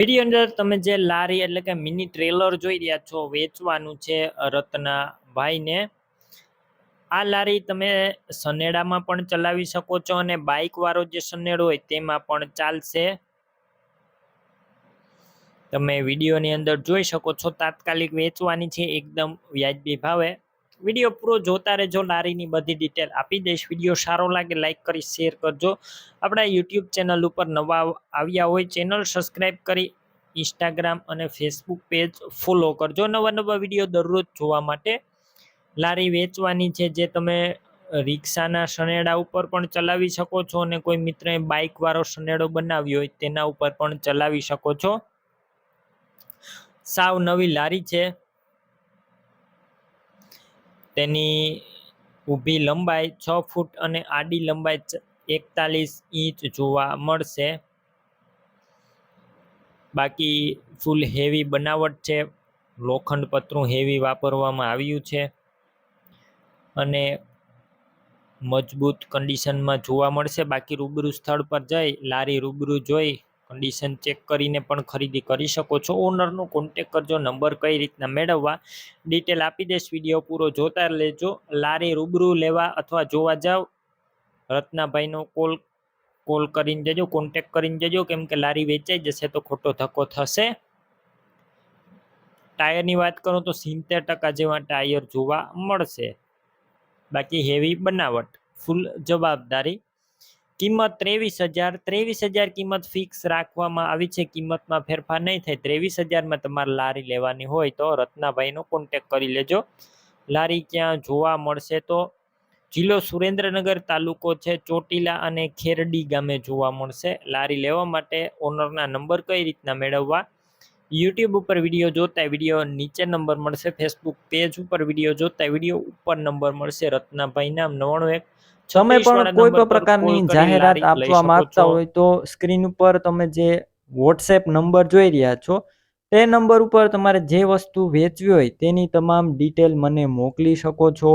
Video અંદર તમે જે લારી એટલે કે મિની ટ્રેલર જોઈ રહ્યા છો વેચવાનું છે રત્નાભાઈને. આ લારી તમે સનેડામાં પણ ચલાવી શકો છો અને બાઇક વાળો જે સનેડો હોય તેમાં પણ ચાલશે. તમે વિડીયોની અંદર જોઈ શકો છો તાત્કાલિક વેચવાની છે એકદમ વ્યાજબી ભાવે. વિડીયો પૂરો જોતા રહેજો, લારીની બધી ડિટેલ આપી દઈશ. વિડીયો સારો લાગે લાઈક કરી શેર કરજો. આપણા યુટ્યુબ ચેનલ ઉપર નવા આવ્યા હોય ચેનલ સબસ્ક્રાઈબ કરી ઇન્સ્ટાગ્રામ અને ફેસબુક પેજ ફોલો કરજો નવા નવા વિડીયો દરરોજ જોવા માટે. લારી વેચવાની છે જે તમે રિક્ષાના સનેડા ઉપર પણ ચલાવી શકો છો અને કોઈ મિત્રએ બાઇક વાળો સનેડો બનાવ્યો હોય તેના ઉપર પણ ચલાવી શકો છો. સાવ નવી લારી છે. તેની ઊભી લંબાઈ 6 ફૂટ અને આડી લંબાઈ 41 ઇંચ જોવા મળશે. બાકી ફૂલ હેવી બનાવટ છે, લોખંડ પતરું હેવી વાપરવામાં આવ્યું છે અને મજબૂત કન્ડિશનમાં જોવા મળશે. બાકી રૂબરૂ સ્થળ પર જઈ લારી રૂબરૂ જોઈ કન્ડિશન ચેક કરીને પણ ખરીદી કરી શકો છો. ઓનરનો કોન્ટેક કરજો. નંબર કઈ રીતના મેળવવા ડિટેલ આપી દઈશ. વિડીયો પૂરો જોતા લેજો. લારી રૂબરૂ લેવા અથવા જોવા જાવ રત્નાભાઈનો કોલ કરીને જજો, કોન્ટેક કરીને જજો, કેમ કે લારી વેચાઈ જશે તો ખોટો ધક્કો થશે. ટાયરની વાત કરું તો 70% જેવા ટાયર જોવા મળશે. બાકી હેવી બનાવટ, ફૂલ જવાબદારી. કિંમત 23,000 કિંમત ફિક્સ રાખવામાં આવી છે. કિંમતમાં ફેરફાર નહીં થાય. 23,000માં તમારે લારી લેવાની હોય તો રત્નાભાઈનો કોન્ટેક કરી લેજો. લારી ક્યાં જોવા મળશે તો જિલ્લો સુરેન્દ્રનગર, તાલુકો છે ચોટીલા અને ખેરડી ગામે જોવા મળશે. લારી લેવા માટે ઓનરના નંબર કઈ રીતના મેળવવા યુટ્યુબ ઉપર વિડીયો જોતા વિડીયો નીચે નંબર મળશે. ફેસબુક પેજ ઉપર વિડીયો જોતા વિડીયો ઉપર નંબર મળશે. રત્નાભાઈ નામ 91 તમે 36 પણ વાળા કોઈ નંબર પણ પર કોલ પ્રકારની કરી જાહેરાત લારી લઈ આપવા શકો માંગતા છો. હોય તો સ્ક્રીન ઉપર તમે જે વોટ્સએપ નંબર જોઈ રહ્યા છો તે નંબર ઉપર તમારે જે વસ્તુ વેચવી હોય તેની તમામ ડિટેલ મને મોકલી શકો છો.